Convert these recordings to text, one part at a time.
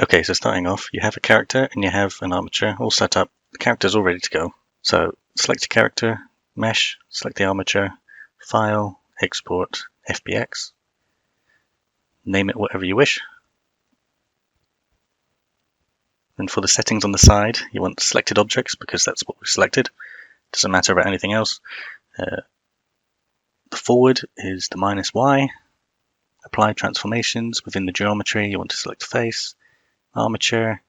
Okay, so starting off, you have a character and you have an armature all set up. The character's all ready to go. So select your character, mesh, select the armature, file, export, FBX. Name it whatever you wish. And for the settings on the side, you want selected objects because that's what we've selected. Doesn't matter about anything else. The forward is the -Y. Apply transformations within the geometry. You want to select face, armature,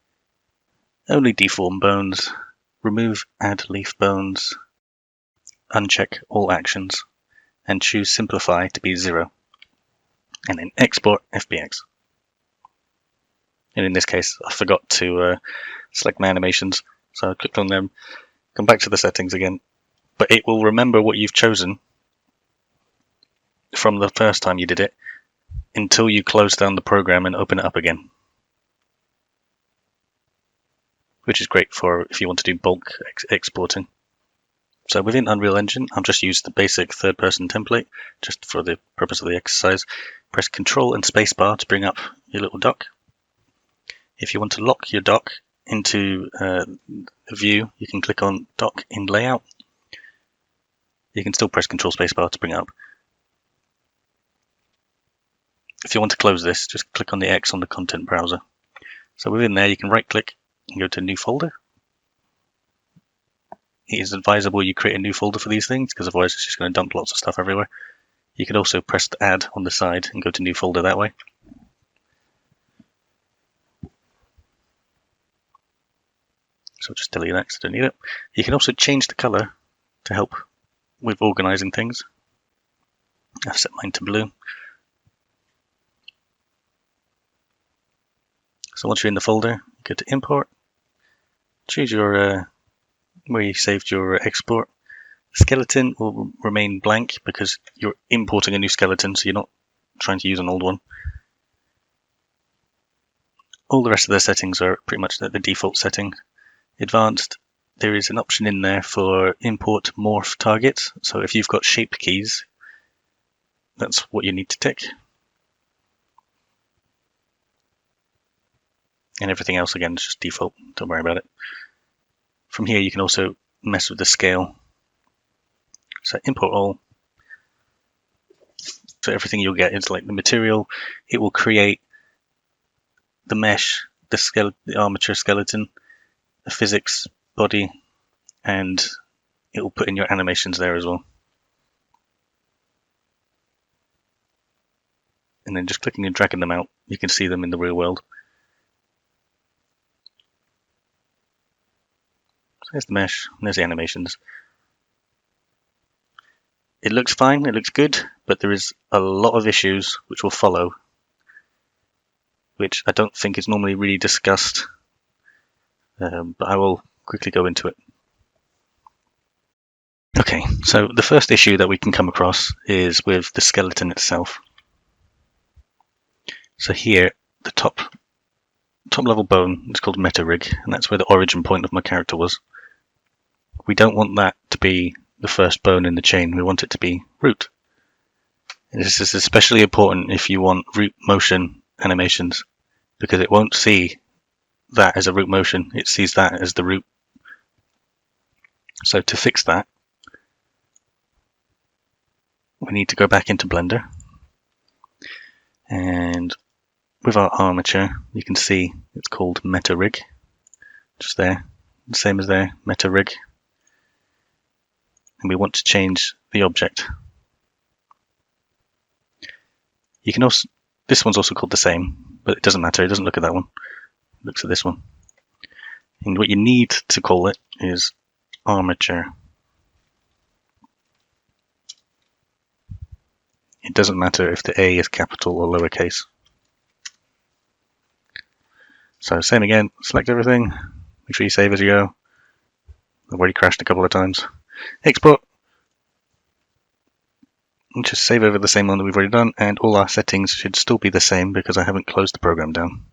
only deform bones, remove add leaf bones, uncheck all actions, and choose simplify to be 0. And then export FBX. And in this case, I forgot to select my animations, so I clicked on them, come back to the settings again, but it will remember what you've chosen from the first time you did it until you close down the program and open it up again, which is great for if you want to do bulk exporting. So within Unreal Engine, I'll just use the basic third-person template just for the purpose of the exercise. Press Control and Spacebar to bring up your little dock. If you want to lock your dock into a view, you can click on Dock in Layout. You can still press Control Spacebar to bring it up. If you want to close this, just click on the X on the content browser. So within there, you can right-click and go to New Folder. It is advisable you create a new folder for these things because otherwise it's just going to dump lots of stuff everywhere. You can also press the Add on the side and go to New Folder that way. So just delete that because I don't need it. You can also change the color to help with organizing things. I've set mine to blue. So once you're in the folder, go to Import, choose your where you saved your export. Skeleton will remain blank because you're importing a new skeleton, so you're not trying to use an old one. All the rest of the settings are pretty much the default setting. Advanced, there is an option in there for import morph targets. So if you've got shape keys, that's what you need to tick. And everything else, again, is just default. Don't worry about it. From here, you can also mess with the scale. So import all. So everything you'll get is like the material. It will create the mesh, the armature skeleton, the physics body, and it will put in your animations there as well. And then just clicking and dragging them out, you can see them in the real world. So there's the mesh, and there's the animations. It looks fine, it looks good, but there is a lot of issues which will follow, which I don't think is normally really discussed, but I will quickly go into it. Okay, so the first issue that we can come across is with the skeleton itself. So here, the top level bone is called meta rig, and that's where the origin point of my character was. We don't want that to be the first bone in the chain, we want it to be root. And this is especially important if you want root motion animations, because it won't see that as a root motion, it sees that as the root. So to fix that, we need to go back into Blender, and with our armature, you can see it's called meta rig, just there, the same as there, meta rig. And we want to change the object. You can also, this one's also called the same, but it doesn't matter, it doesn't look at that one, it looks at this one. And what you need to call it is armature. It doesn't matter if the A is capital or lowercase. So same again, select everything, make sure you save as you go. I've already crashed a couple of times. Export. And just save over the same one that we've already done, and all our settings should still be the same because I haven't closed the program down.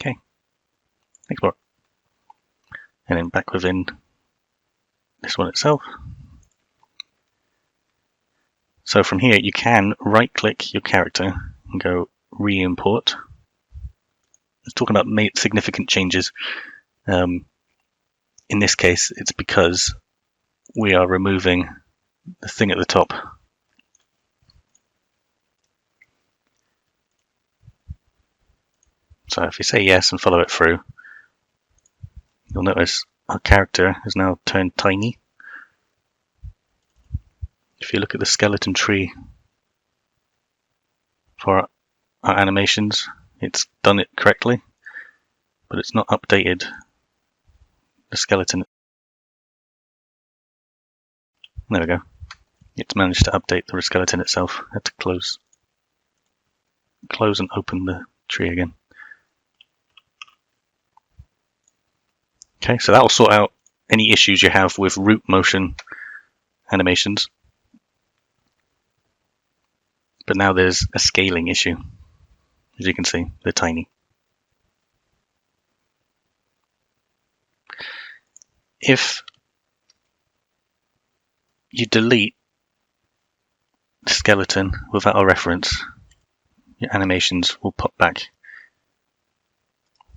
Okay. Export. And then back within this one itself. So from here you can right click your character and go reimport, it's talking about significant changes. In this case, it's because we are removing the thing at the top. So if you say yes and follow it through, you'll notice our character has now turned tiny. If you look at the skeleton tree for our animations, it's done it correctly, but it's not updated the skeleton. There we go. It's managed to update the skeleton itself. I had to close and open the tree again. Okay, so that will sort out any issues you have with root motion animations. But now there's a scaling issue. As you can see, they're tiny. If you delete the skeleton without a reference, your animations will pop back.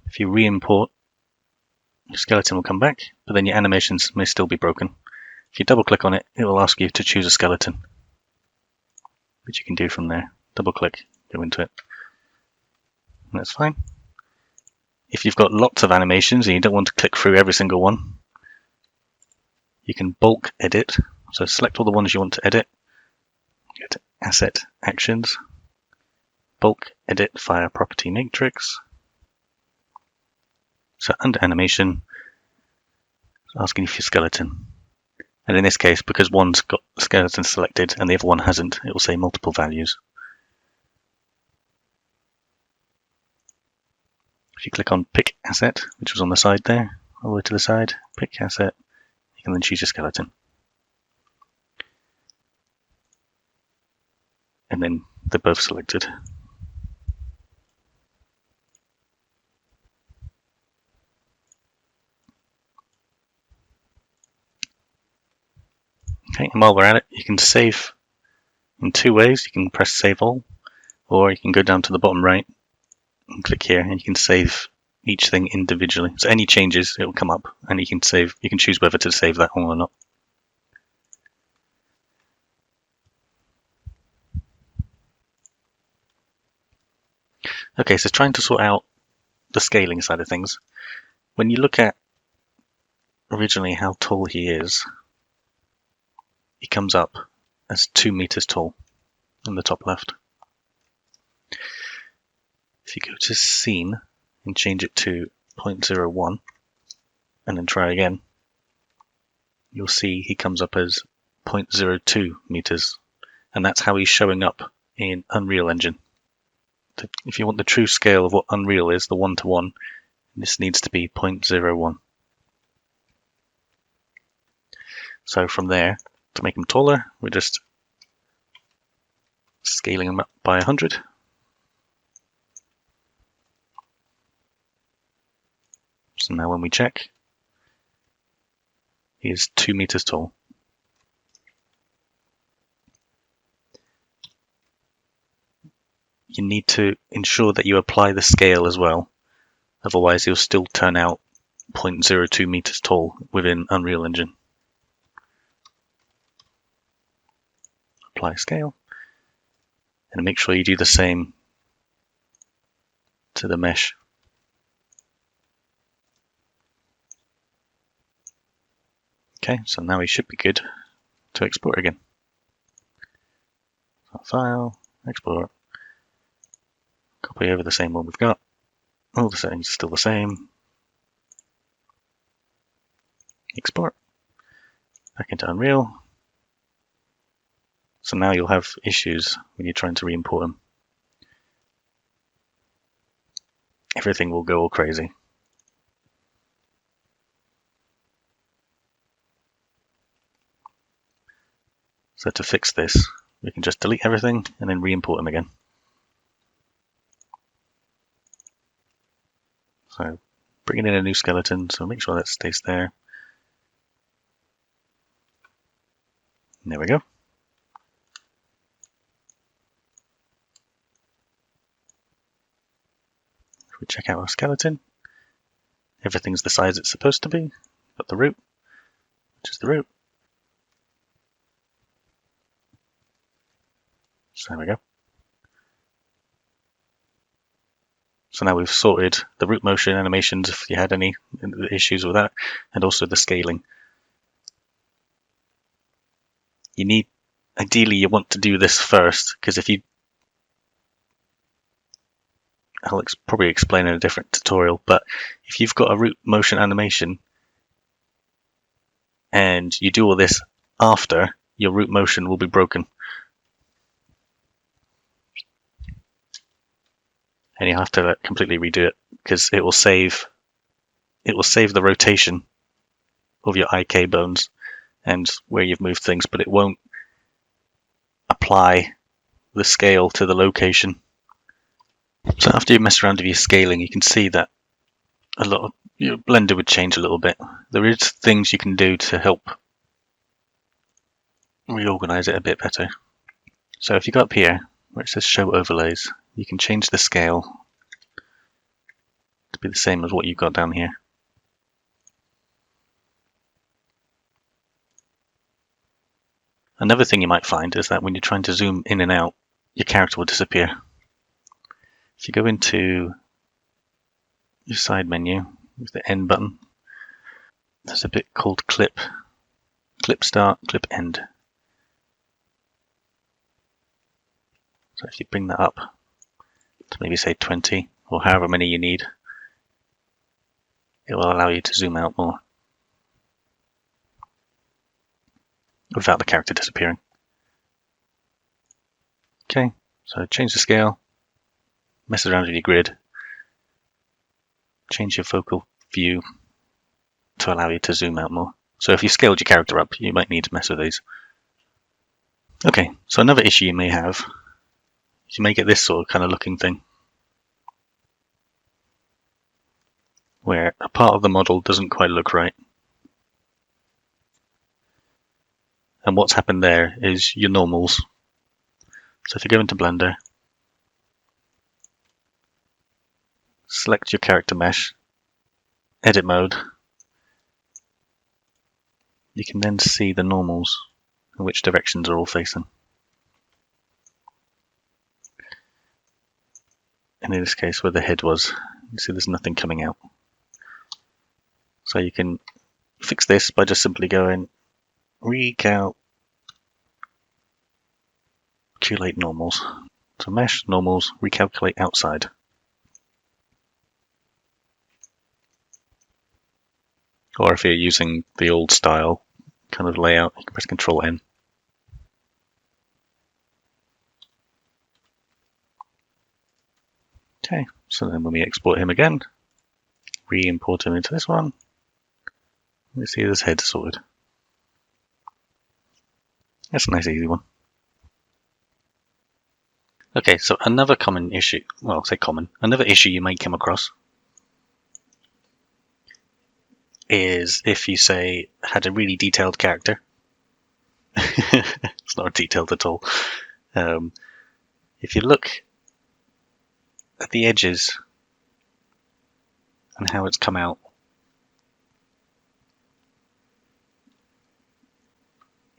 If you re-import, your skeleton will come back, but then your animations may still be broken. If you double click on it, it will ask you to choose a skeleton, which you can do from there. Double click, go into it. And that's fine. If you've got lots of animations and you don't want to click through every single one, you can bulk edit. So select all the ones you want to edit. Go to Asset Actions, Bulk Edit via Property Matrix. So under Animation, it's asking you for your skeleton. And in this case, because one's got the skeleton selected and the other one hasn't, it will say multiple values. If you click on Pick Asset, which was on the side there, all the way to the side, Pick Asset, you can then choose your skeleton. And then they're both selected. Okay, and while we're at it, you can save in two ways. You can press Save All, or you can go down to the bottom right and click here, and you can save each thing individually. So any changes, it will come up, and you can save. You can choose whether to save that all or not. Okay, so trying to sort out the scaling side of things. When you look at originally how tall he is, he comes up as 2 meters tall in the top left. If you go to Scene and change it to 0.01 and then try again, you'll see he comes up as 0.02 meters, and that's how he's showing up in Unreal Engine. If you want the true scale of what Unreal is, the 1-to-1, this needs to be 0.01. So from there, to make him taller, we're just scaling him up by 100. So now when we check, he is 2 meters tall. You need to ensure that you apply the scale as well, otherwise he'll still turn out 0.02 meters tall within Unreal Engine. Apply scale, and make sure you do the same to the mesh. Okay, so now we should be good to export again. File, export, copy over the same one we've got. All the settings are still the same. Export, back into Unreal. So now you'll have issues when you're trying to re-import them. Everything will go all crazy. So to fix this, we can just delete everything and then re-import them again. So bringing in a new skeleton, so make sure that stays there. And there we go. If we check out our skeleton, everything's the size it's supposed to be. Got the root, which is the root. So there we go. So now we've sorted the root motion animations if you had any issues with that, and also the scaling. Ideally you want to do this first, because I'll probably explain in a different tutorial, but if you've got a root motion animation and you do all this after, your root motion will be broken. And you have to completely redo it, because it will save the rotation of your IK bones and where you've moved things, but it won't apply the scale to the location. So after you mess around with your scaling, you can see that a lot of your Blender would change a little bit. There is things you can do to help reorganize it a bit better. So if you go up here where it says show overlays, you can change the scale to be the same as what you've got down here. Another thing you might find is that when you're trying to zoom in and out, your character will disappear. If you go into your side menu with the end button, there's a bit called clip start, clip end. So if you bring that up to maybe say 20 or however many you need, it will allow you to zoom out more without the character disappearing. Okay, so change the scale, mess around with your grid, change your focal view to allow you to zoom out more. So if you scaled your character up, you might need to mess with these. Okay, so another issue you may have is you may get this sort of kind of looking thing, where a part of the model doesn't quite look right. And what's happened there is your normals. So if you go into Blender, select your character mesh, edit mode, you can then see the normals and which directions are all facing. And in this case, where the head was, you see there's nothing coming out. So you can fix this by just simply going recalculate normals. So mesh, normals, recalculate outside. Or if you're using the old style kind of layout, you can press Control N. Okay, so then when we export him again, re-import him into this one, we see this head sorted. That's a nice easy one. Okay, so another common issue, well, I'll say common, another issue you might come across is if you, say, had a really detailed character. It's not detailed at all. If you look at the edges and how it's come out,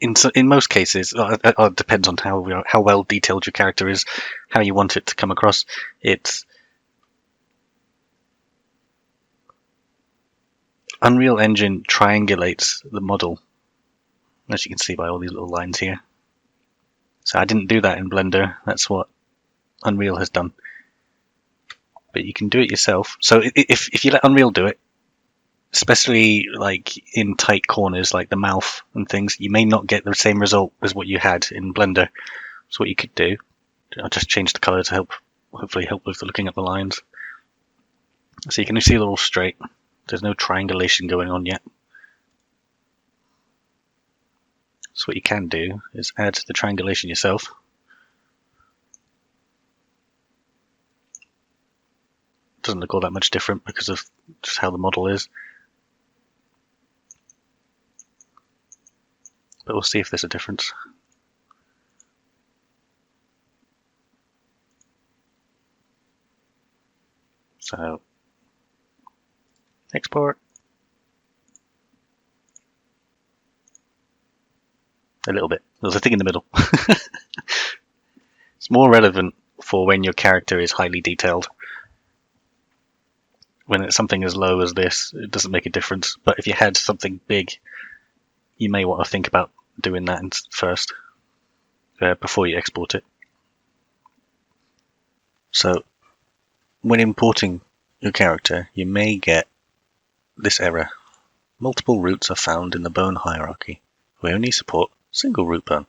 in most cases, it depends on how well detailed your character is, how you want it to come across. It's Unreal Engine triangulates the model, as you can see by all these little lines here. So I didn't do that in Blender, that's what Unreal has done. But you can do it yourself. So if you let Unreal do it, especially like in tight corners like the mouth and things, you may not get the same result as what you had in Blender. So what you could do, I'll just change the color to hopefully help with looking at the lines. So you can see they're all straight. There's no triangulation going on yet. So what you can do is add the triangulation yourself. It doesn't look all that much different because of just how the model is. But we'll see if there's a difference. So export. A little bit. There's a thing in the middle. It's more relevant for when your character is highly detailed. When it's something as low as this, it doesn't make a difference. But if you had something big, you may want to think about doing that first before you export it. So when importing your character, you may get this error. Multiple roots are found in the bone hierarchy. We only support single root bone.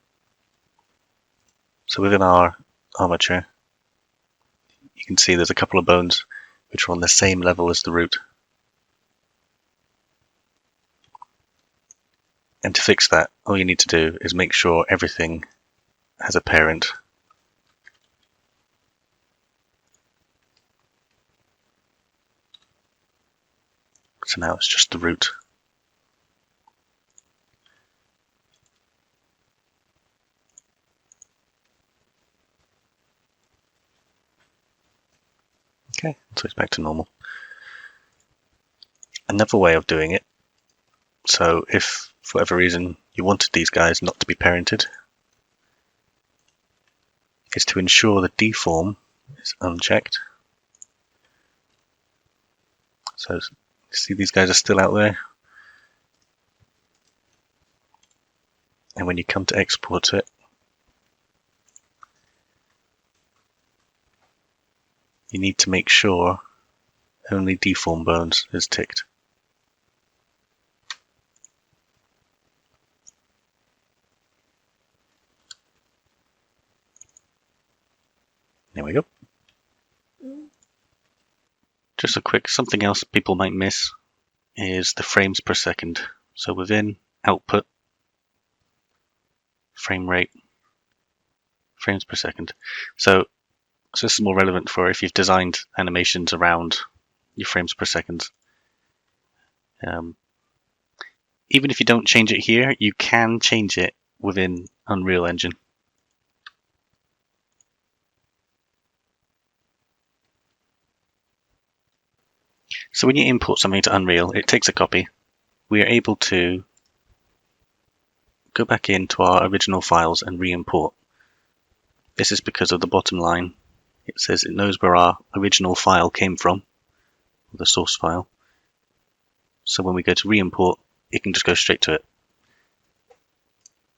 So within our armature, you can see there's a couple of bones which are on the same level as the root. And to fix that, all you need to do is make sure everything has a parent. So now it's just the root. Okay, so it's back to normal. Another way of doing it, so if for whatever reason you wanted these guys not to be parented, is to ensure the deform is unchecked. So see, these guys are still out there. And when you come to export it, you need to make sure only deform bones is ticked. There we go. Just a quick, something else people might miss is the frames per second. So within output, frame rate, frames per second. So this is more relevant for if you've designed animations around your frames per second. Even if you don't change it here, you can change it within Unreal Engine. So when you import something to Unreal, it takes a copy. We are able to go back into our original files and re-import. This is because of the bottom line. It says it knows where our original file came from, the source file. So when we go to re-import, it can just go straight to it.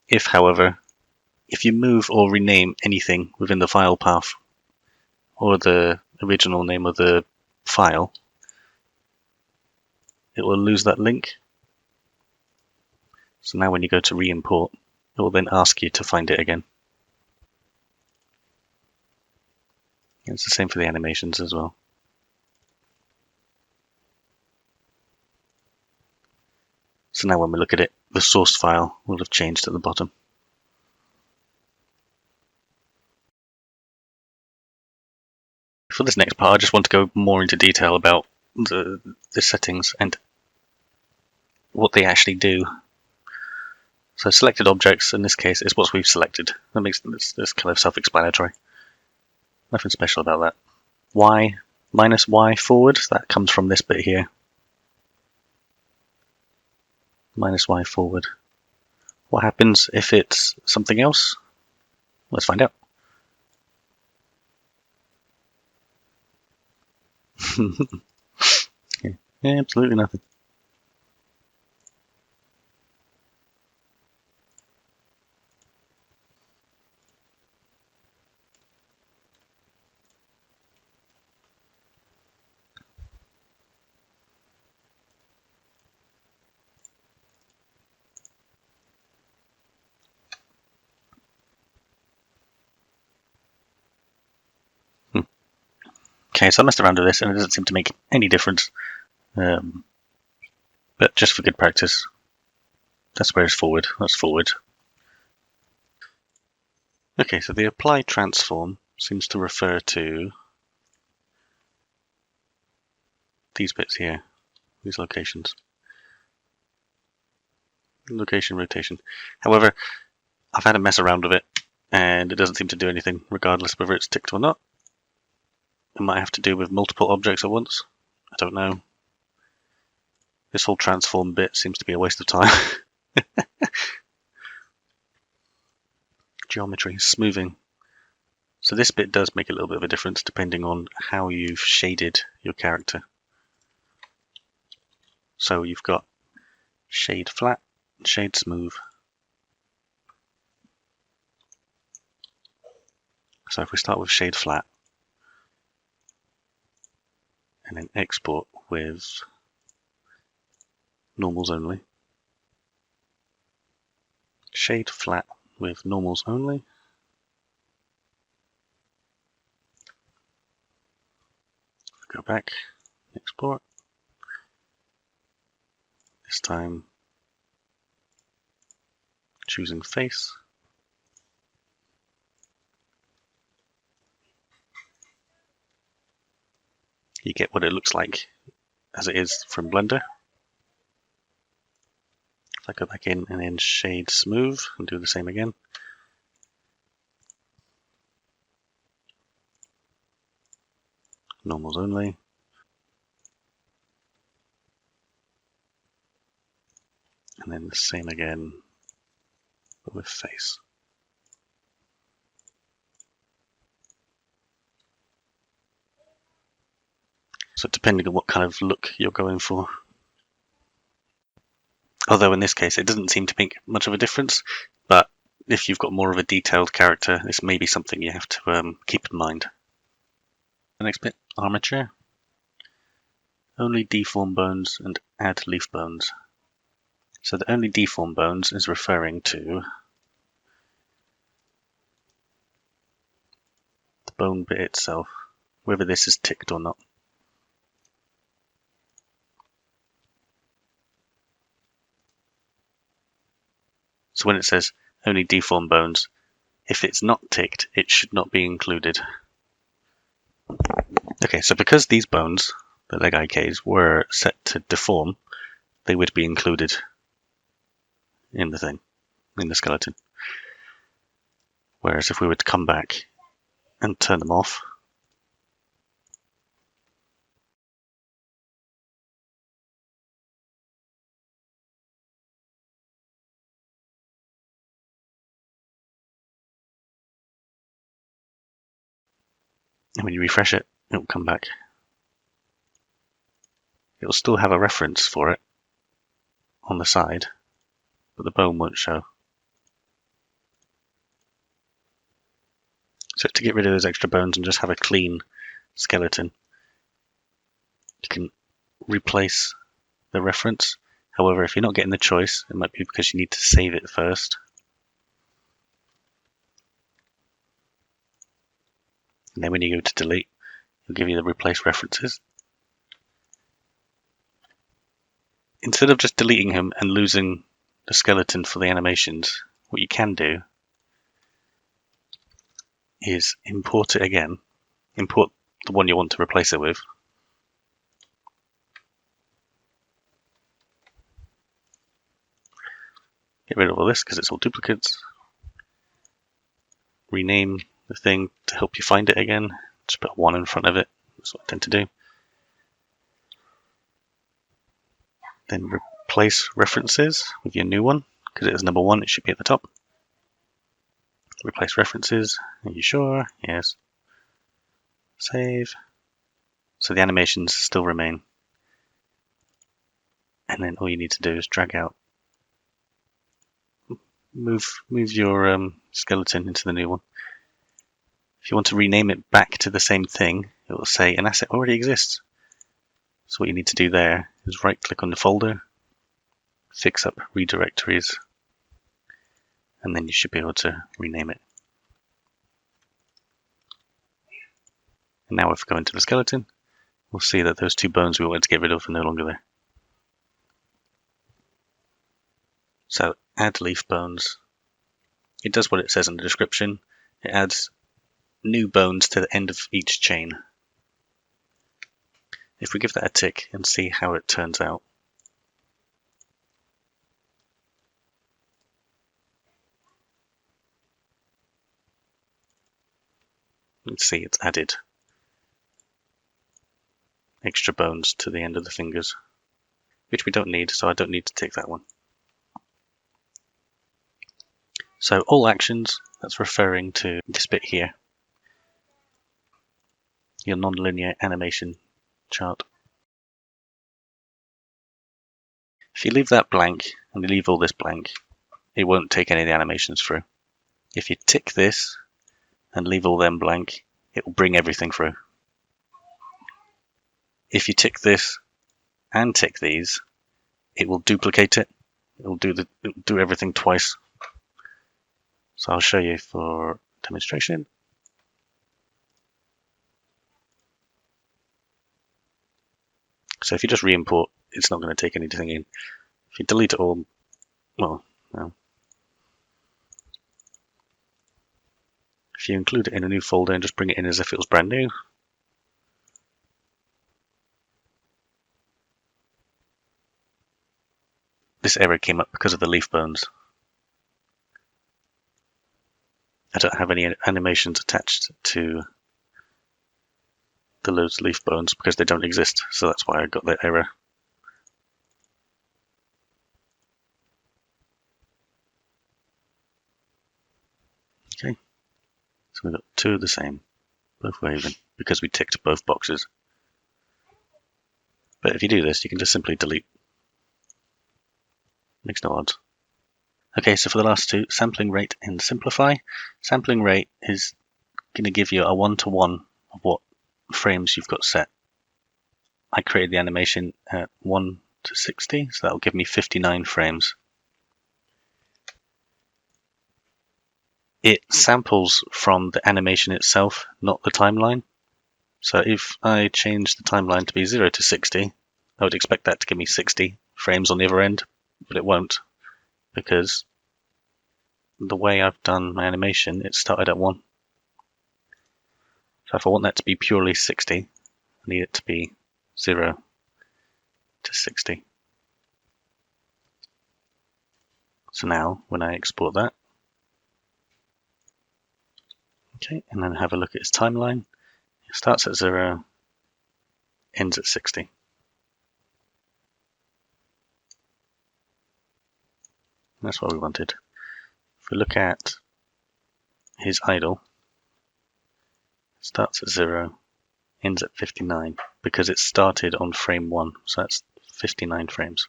If, however, if you move or rename anything within the file path or the original name of the file, it will lose that link. So now when you go to re-import, it will then ask you to find it again. And it's the same for the animations as well. So now when we look at it, the source file will have changed at the bottom. For this next part, I just want to go more into detail about the settings and what they actually do. So selected objects, in this case, is what we've selected. That makes this kind of self-explanatory. Nothing special about that. Y, minus Y forward, that comes from this bit here. Minus Y forward. What happens if it's something else? Let's find out. Yeah, absolutely nothing. Okay, so I messed around with this and it doesn't seem to make any difference. But just for good practice, that's where it's forward. That's forward. Okay, so the apply transform seems to refer to these bits here, these locations. Location, rotation. However, I've had a mess around with it and it doesn't seem to do anything regardless whether it's ticked or not. It might have to do with multiple objects at once. I don't know. This whole transform bit seems to be a waste of time. Geometry, smoothing. So this bit does make a little bit of a difference depending on how you've shaded your character. So you've got shade flat, shade smooth. So if we start with shade flat and then export with normals only. Shade flat with normals only. Go back, export. This time choosing face. You get what it looks like as it is from Blender. If I go back in and then shade smooth and do the same again. Normals only. And then the same again, but with face. So depending on what kind of look you're going for. Although in this case it doesn't seem to make much of a difference, but if you've got more of a detailed character, this may be something you have to keep in mind. The next bit, Armature. Only deform bones and add leaf bones. So the only deform bones is referring to the bone bit itself, whether this is ticked or not. So when it says only deform bones, if it's not ticked, it should not be included. Okay, so because these bones, the leg IKs, were set to deform, they would be included in the thing, in the skeleton. Whereas if we were to come back and turn them off, and when you refresh it, it will come back. It will still have a reference for it on the side, but the bone won't show. So to get rid of those extra bones and just have a clean skeleton, you can replace the reference. However, if you're not getting the choice, it might be because you need to save it first. And then when you go to delete, it'll give you the replace references. Instead of just deleting him and losing the skeleton for the animations, what you can do is import it again. Import the one you want to replace it with. Get rid of all this because it's all duplicates. Rename the thing to help you find it again. Just put a 1 in front of it. That's what I tend to do. Then replace references with your new one. Because it is number 1, it should be at the top. Replace references. Are you sure? Yes. Save. So the animations still remain. And then all you need to do is drag out. Move your skeleton into the new one. If you want to rename it back to the same thing, it will say an asset already exists. So what you need to do there is right click on the folder, fix up redirectories, and then you should be able to rename it. And now if we go into the skeleton, we'll see that those 2 bones we wanted to get rid of are no longer there. So add leaf bones. It does what it says in the description. It adds new bones to the end of each chain. If we give that a tick and see how it turns out. Let's see, it's added. extra bones to the end of the fingers, which we don't need, so I don't need to tick that one. So all actions, that's referring to this bit here, your nonlinear animation chart. If you leave that blank and you leave all this blank, it won't take any of the animations through. If you tick this and leave all them blank, it will bring everything through. If you tick this and tick these, it will duplicate it. It will do everything twice. So I'll show you for demonstration. So if you just re-import, it's not going to take anything in. If you delete it all, well, no. If you include it in a new folder and just bring it in as if it was brand new, this error came up because of the leaf bones. I don't have any animations attached to the loads leaf bones because they don't exist, so that's why I got that error. Okay, so we've got two of the same, both waving, because we ticked both boxes. But if you do this, you can just simply delete. Makes no odds. Okay, so for the last two, sampling rate and simplify. Sampling rate is going to give you a one-to-one of what frames you've got set. I created the animation at 1 to 60, so that'll give me 59 frames. It samples from the animation itself, not the timeline. So if I change the timeline to be 0 to 60, I would expect that to give me 60 frames on the other end, but it won't, because the way I've done my animation, it started at 1. So if I want that to be purely 60, I need it to be 0 to 60. So now, when I export that, okay, and then have a look at its timeline, it starts at 0, ends at 60. That's what we wanted. If we look at his idle, it starts at 0, ends at 59, because it started on frame 1, so that's 59 frames.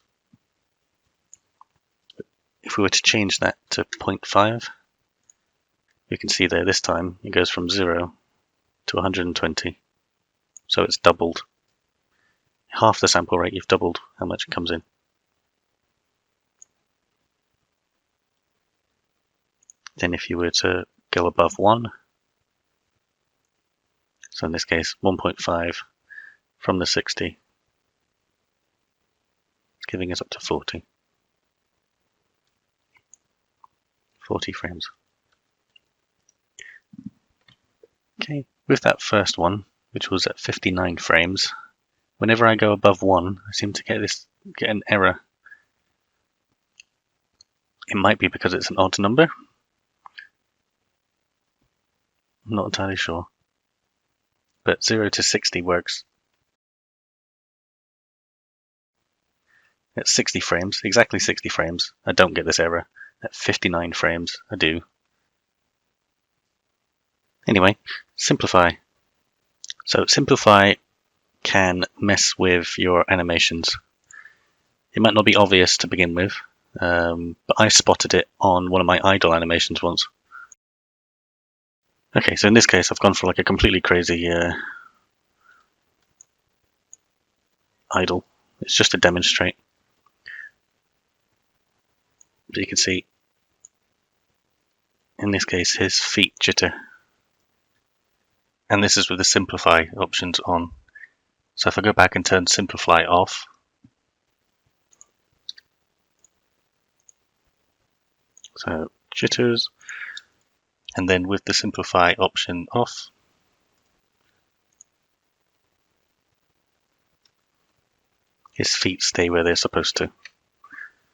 If we were to change that to 0.5, you can see there this time it goes from 0 to 120, so it's doubled. Half the sample rate, you've doubled how much it comes in. Then if you were to go above 1, so in this case 1.5 from the 60, it's giving us up to 40 frames. Okay, with that first one, which was at 59 frames, whenever I go above 1, I seem to get an error. It might be because it's an odd number. I'm not entirely sure. But 0 to 60 works. At 60 frames, exactly 60 frames, I don't get this error. At 59 frames, I do. Anyway, simplify. So simplify can mess with your animations. It might not be obvious to begin with, but I spotted it on one of my idle animations once. Okay, so in this case I've gone for like a completely crazy idle. It's just to demonstrate. But you can see, in this case, his feet jitter. And this is with the simplify options on. So if I go back and turn simplify off, so jitters, and then with the simplify option off, his feet stay where they're supposed to.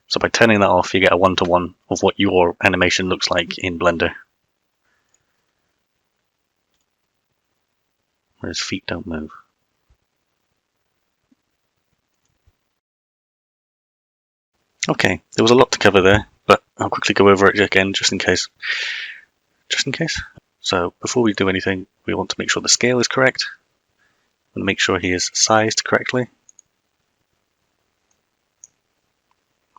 So by turning that off, you get a one-to-one of what your animation looks like in Blender. Where his feet don't move. Okay, there was a lot to cover there, but I'll quickly go over it again just in case. Just in case. So before we do anything, we want to make sure the scale is correct and make sure he is sized correctly.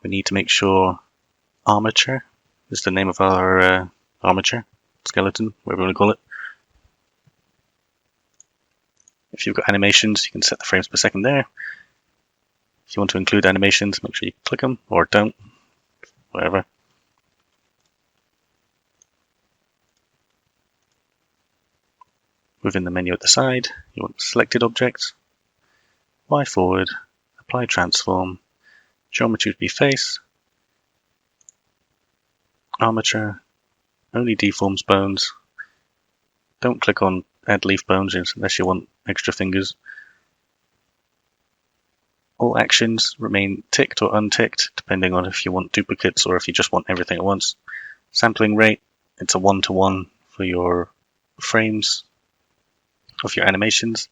We need to make sure Armature is the name of our armature, skeleton, whatever you want to call it. If you've got animations, you can set the frames per second there. If you want to include animations, make sure you click them, or don't, whatever. Within the menu at the side, you want selected objects, Y forward, apply transform, geometry to be face, armature, only deforms bones. Don't click on add leaf bones unless you want extra fingers. All actions remain ticked or unticked depending on if you want duplicates or if you just want everything at once. Sampling rate, it's a 1-to-1 for your frames of your animations.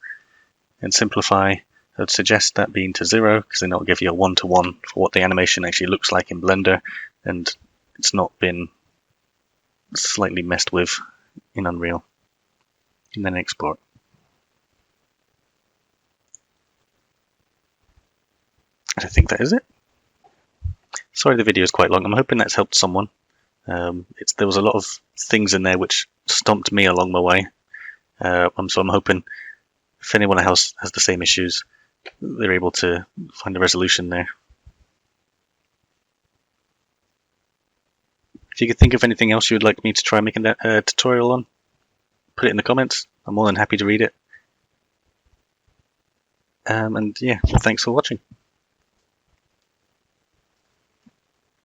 And simplify, I'd suggest that being to 0 because then it'll give you a 1-to-1 for what the animation actually looks like in Blender and it's not been slightly messed with in Unreal. And then export. I think that is it. Sorry the video is quite long. I'm hoping that's helped someone. There was a lot of things in there which stomped me along my way. So I'm hoping if anyone else has the same issues, they're able to find a resolution there. If you could think of anything else you would like me to try making a tutorial on, put it in the comments. I'm more than happy to read it. And yeah, thanks for watching.